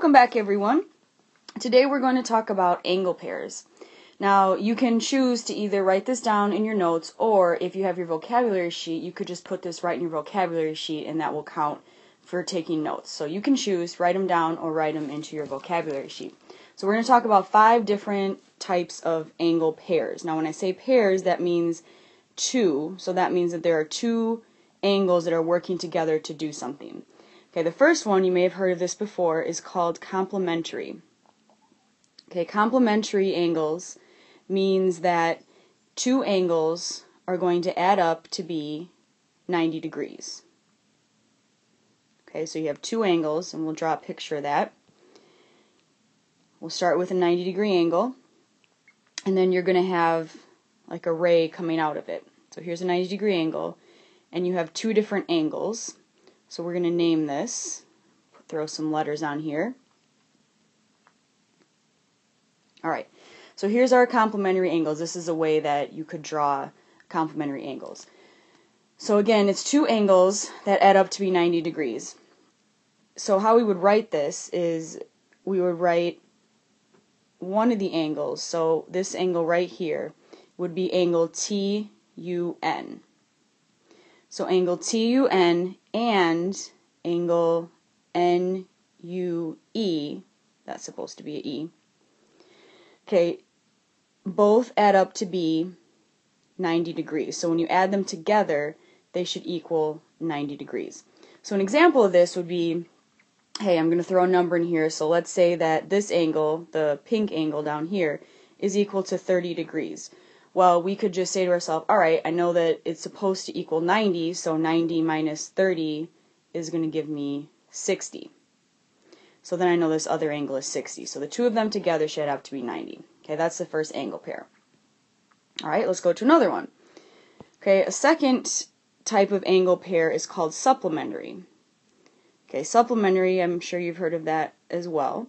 Welcome back, everyone. Today we're going to talk about angle pairs. Now, you can choose to either write this down in your notes, or if you have your vocabulary sheet, you could just put this right in your vocabulary sheet and that will count for taking notes. So you can choose, write them down or write them into your vocabulary sheet. So we're going to talk about 5 different types of angle pairs. Now, when I say pairs, that means two. So that means that there are two angles that are working together to do something. Okay, the first one, you may have heard of this before, is called complementary. Okay, complementary angles means that two angles are going to add up to be 90 degrees. Okay, so you have two angles, and we'll draw a picture of that. We'll start with a 90-degree angle, and then you're going to have like a ray coming out of it. So here's a 90-degree angle, and you have two different angles. So we're going to name this, throw some letters on here. Alright, so here's our complementary angles. This is a way that you could draw complementary angles. So again, it's two angles that add up to be 90 degrees. So how we would write this is we would write one of the angles. So this angle right here would be angle TUN. So angle TUN and angle NUE, that's supposed to be an E, okay, both add up to be 90 degrees. So when you add them together, they should equal 90 degrees. So an example of this would be, hey, I'm going to throw a number in here. So let's say that this angle, the pink angle down here, is equal to 30 degrees. Well, we could just say to ourselves, alright, I know that it's supposed to equal 90, so 90 minus 30 is going to give me 60. So then I know this other angle is 60. So the two of them together should have to be 90. Okay, that's the first angle pair. Alright, let's go to another one. Okay, a second type of angle pair is called supplementary. Okay, supplementary, I'm sure you've heard of that as well.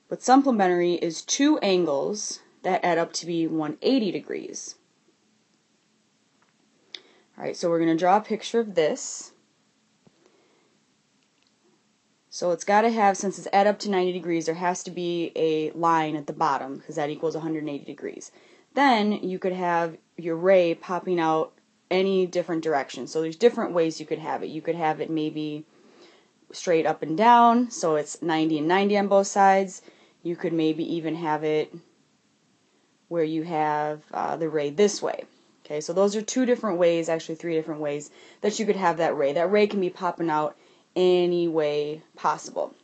But supplementary is two angles that add up to be 180 degrees. Alright, so we're going to draw a picture of this. So it's got to have, since it's add up to 90 degrees, there has to be a line at the bottom, because that equals 180 degrees. Then you could have your ray popping out any different direction. So there's different ways you could have it. You could have it maybe straight up and down, so it's 90 and 90 on both sides. You could maybe even have it where you have the ray this way. Okay, so those are two different ways, actually 3 different ways, that you could have that ray. That ray can be popping out any way possible.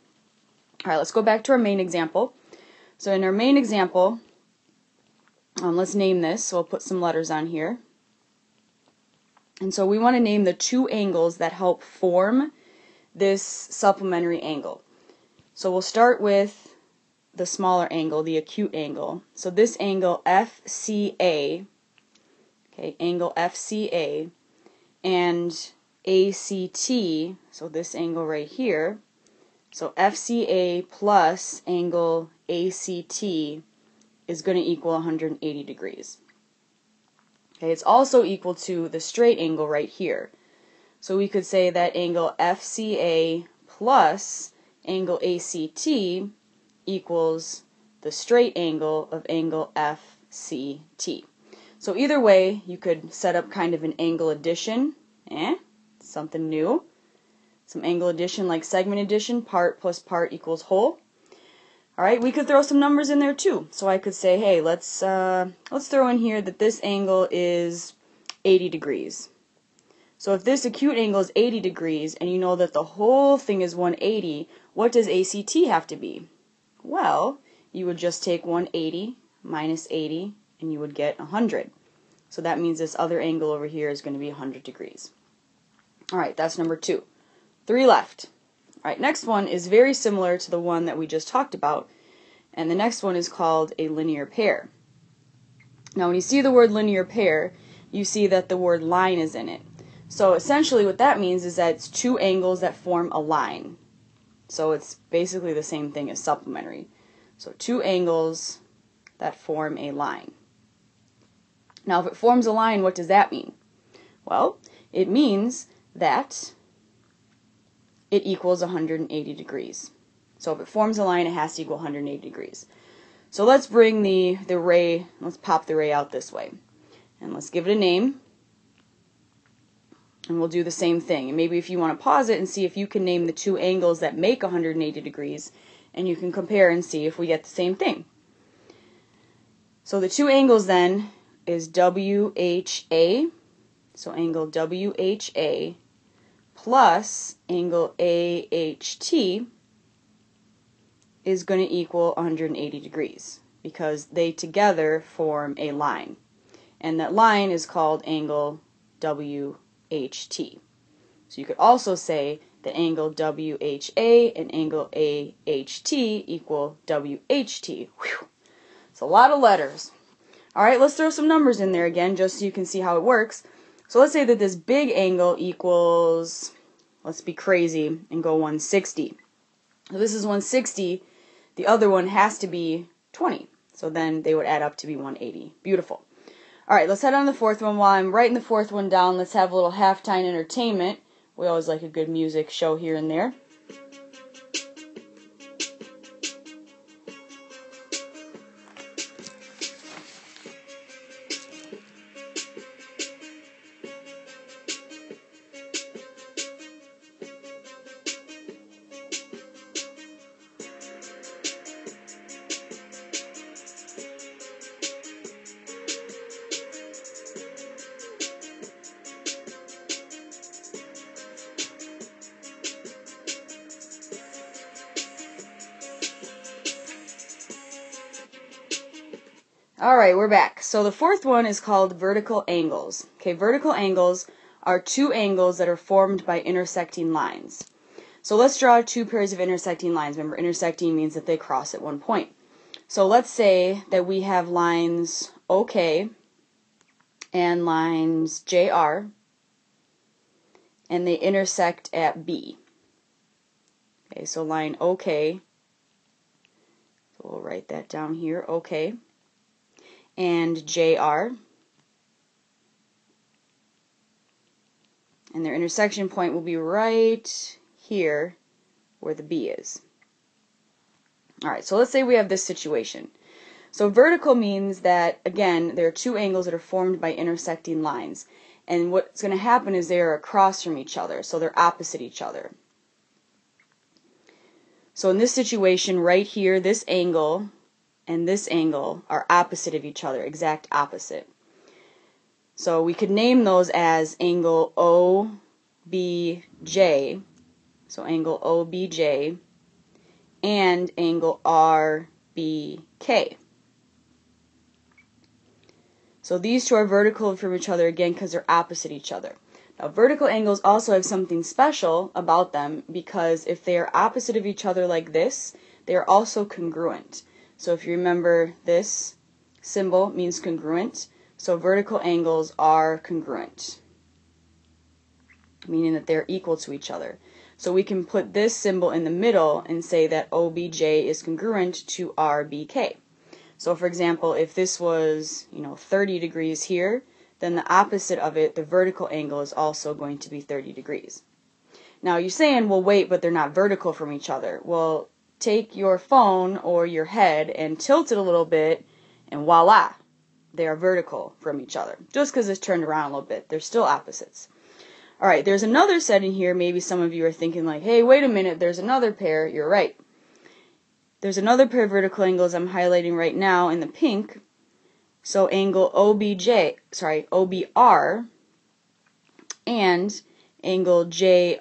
Alright, let's go back to our main example. So in our main example, let's name this. So we'll put some letters on here. And so we want to name the two angles that help form this supplementary angle. So we'll start with the smaller angle, the acute angle. So this angle FCA, okay, angle FCA, and ACT, so this angle right here, so FCA plus angle ACT is going to equal 180 degrees. Okay, it's also equal to the straight angle right here. So we could say that angle FCA plus angle ACT equals the straight angle of angle FCT. So either way, you could set up kind of an angle addition, something new. Some angle addition like segment addition, part plus part equals whole. Alright, we could throw some numbers in there too. So I could say, hey, let's throw in here that this angle is 80 degrees. So if this acute angle is 80 degrees, and you know that the whole thing is 180, what does ACT have to be? Well, you would just take 180 minus 80, and you would get 100. So that means this other angle over here is going to be 100 degrees. Alright, that's number 2. 3 left. Alright, next one is very similar to the one that we just talked about, and the next one is called a linear pair. Now when you see the word linear pair, you see that the word line is in it. So essentially what that means is that it's two angles that form a line. So it's basically the same thing as supplementary. So two angles that form a line. Now if it forms a line, what does that mean? Well, it means that it equals 180 degrees. So if it forms a line, it has to equal 180 degrees. So let's bring the ray, let's pop the ray out this way. And let's give it a name. And we'll do the same thing. And maybe if you want to pause it and see if you can name the two angles that make 180 degrees, and you can compare and see if we get the same thing. So the two angles then is WHA, so angle WHA plus angle AHT is going to equal 180 degrees because they together form a line. And that line is called angle WHT. So you could also say that angle WHA and angle AHT equal WHT. Whew. It's a lot of letters. Alright, let's throw some numbers in there again just so you can see how it works. So let's say that this big angle equals, let's be crazy and go 160. So this is 160. The other one has to be 20. So then they would add up to be 180. Beautiful. Alright, let's head on to the fourth one. While I'm writing the fourth one down, let's have a little halftime entertainment. We always like a good music show here and there. Alright, we're back. So the fourth one is called vertical angles. Okay, vertical angles are two angles that are formed by intersecting lines. So let's draw two pairs of intersecting lines. Remember, intersecting means that they cross at one point. So let's say that we have lines OK and lines JR, and they intersect at B. Okay, so line OK, so we'll write that down here, OK, and JR, and their intersection point will be right here where the B is. Alright, so let's say we have this situation. So vertical means that, again, there are two angles that are formed by intersecting lines. And what's going to happen is they are across from each other, so they're opposite each other. So in this situation right here, this angle and this angle are opposite of each other, exact opposite. So we could name those as angle OBJ, so angle OBJ, and angle RBK. So these two are vertical from each other again because they're opposite each other. Now vertical angles also have something special about them because if they are opposite of each other like this, they are also congruent. So if you remember, this symbol means congruent. So vertical angles are congruent, meaning that they're equal to each other. So we can put this symbol in the middle and say that OBJ is congruent to RBK. So for example, if this was, 30 degrees here, then the opposite of it, the vertical angle, is also going to be 30 degrees. Now you're saying, well wait, but they're not vertical from each other. Well, take your phone or your head and tilt it a little bit, and voila, they are vertical from each other. Just because it's turned around a little bit, they're still opposites. Alright, there's another setting here. Maybe some of you are thinking like, hey, wait a minute, there's another pair. You're right. There's another pair of vertical angles I'm highlighting right now in the pink. So angle OBR and angle JBK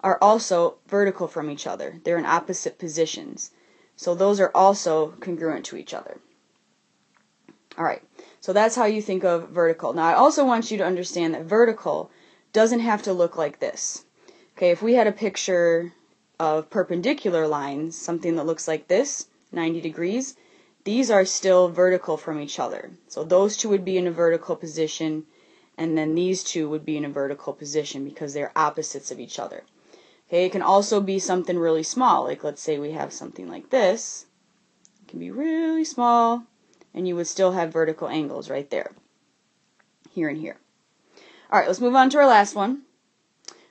are also vertical from each other. They're in opposite positions. So those are also congruent to each other. Alright, so that's how you think of vertical. Now I also want you to understand that vertical doesn't have to look like this. Okay, if we had a picture of perpendicular lines, something that looks like this, 90 degrees, these are still vertical from each other. So those two would be in a vertical position, and then these two would be in a vertical position because they're opposites of each other. Okay, it can also be something really small, like let's say we have something like this. It can be really small, and you would still have vertical angles right there, here and here. Alright, let's move on to our last one.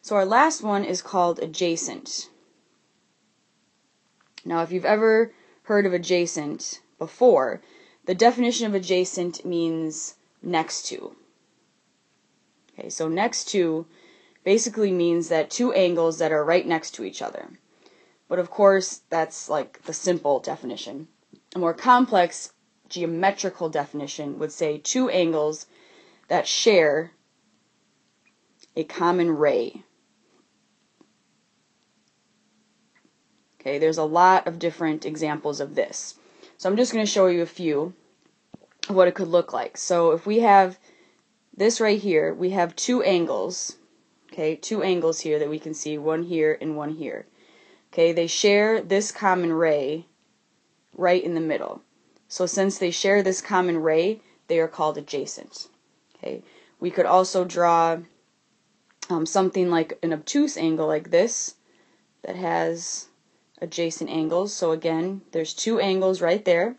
So our last one is called adjacent. Now, if you've ever heard of adjacent before, the definition of adjacent means next to. Okay, so next to basically means that two angles that are right next to each other. But of course, that's like the simple definition. A more complex geometrical definition would say two angles that share a common ray. Okay, there's a lot of different examples of this. So I'm just going to show you a few of what it could look like. So if we have this right here, we have two angles. Okay, two angles here that we can see, one here and one here. Okay, they share this common ray right in the middle. So since they share this common ray, they are called adjacent. Okay, we could also draw something like an obtuse angle like this that has adjacent angles. So again, there's two angles right there,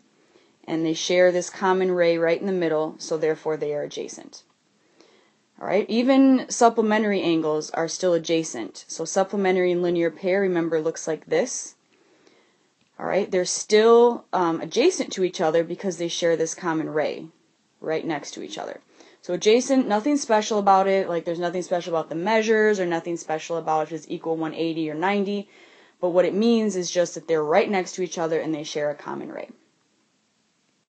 and they share this common ray right in the middle, so therefore they are adjacent. Alright, even supplementary angles are still adjacent. So supplementary and linear pair, remember, looks like this. Alright, they're still adjacent to each other because they share this common ray right next to each other. So adjacent, nothing special about it, like there's nothing special about the measures or nothing special about if it's equal 180 or 90, but what it means is just that they're right next to each other and they share a common ray.